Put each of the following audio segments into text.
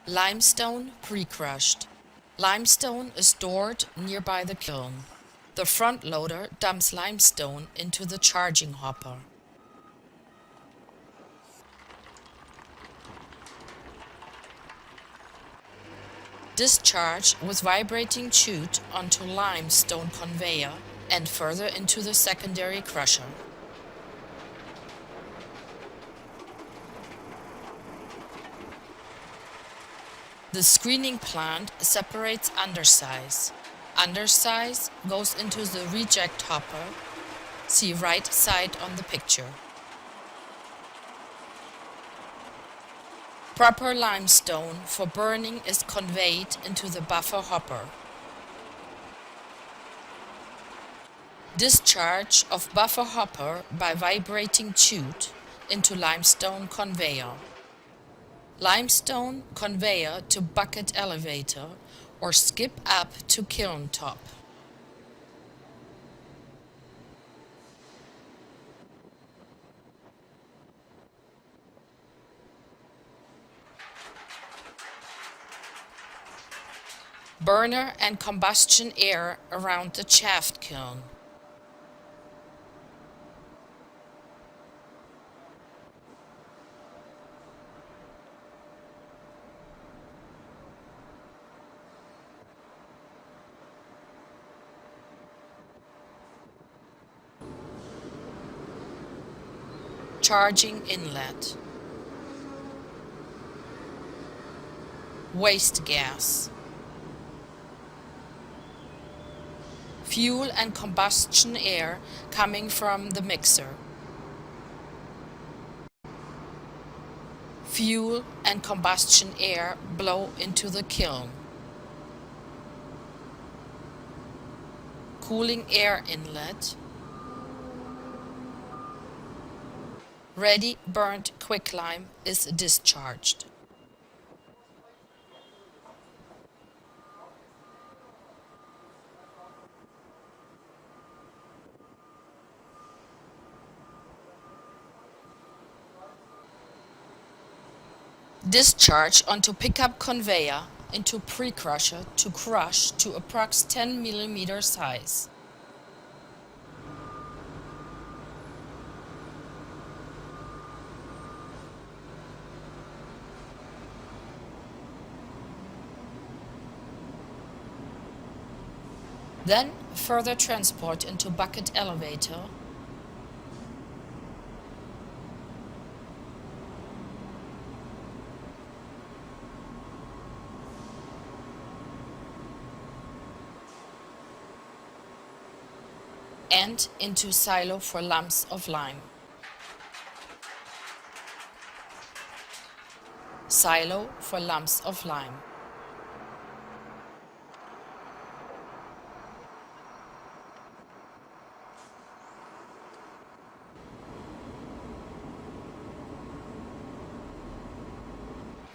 Limestone pre-crushed. Limestone is stored nearby the kiln. The front loader dumps limestone into the charging hopper. Discharge with vibrating chute onto limestone conveyor and further into the secondary crusher. The screening plant separates undersize. Undersize goes into the reject hopper. See right side on the picture. Proper limestone for burning is conveyed into the buffer hopper. Discharge of buffer hopper by vibrating chute into limestone conveyor. Limestone conveyor to bucket elevator or skip up to kiln top. Burner and combustion air around the shaft kiln. Charging inlet. Waste gas. Fuel and combustion air coming from the mixer. Fuel and combustion air blow into the kiln. Cooling air inlet. Ready burnt quicklime is discharged. Discharge onto pickup conveyor into pre-crusher to crush to approx 10 mm size. Then further transport into bucket elevator. And into silo for lumps of lime. Silo for lumps of lime.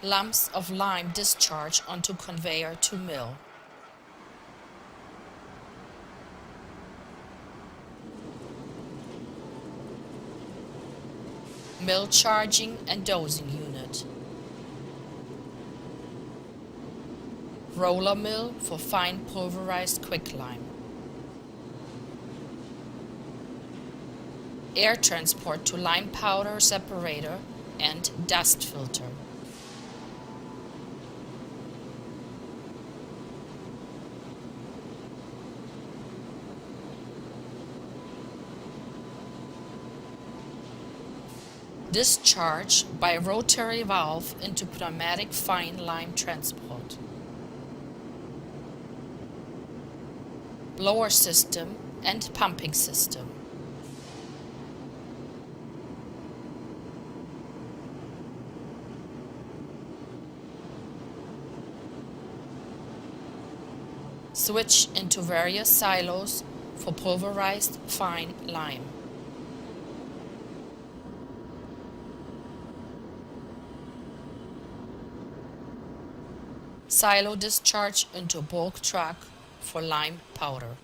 Lumps of lime discharge onto conveyor to mill. Mill charging and dosing unit. Roller mill for fine pulverized quicklime. Air transport to lime powder separator and dust filter. Discharge by rotary valve into pneumatic fine lime transport. Blower system and pumping system. Switch into various silos for pulverized fine lime. Silo discharge into bulk truck for lime powder.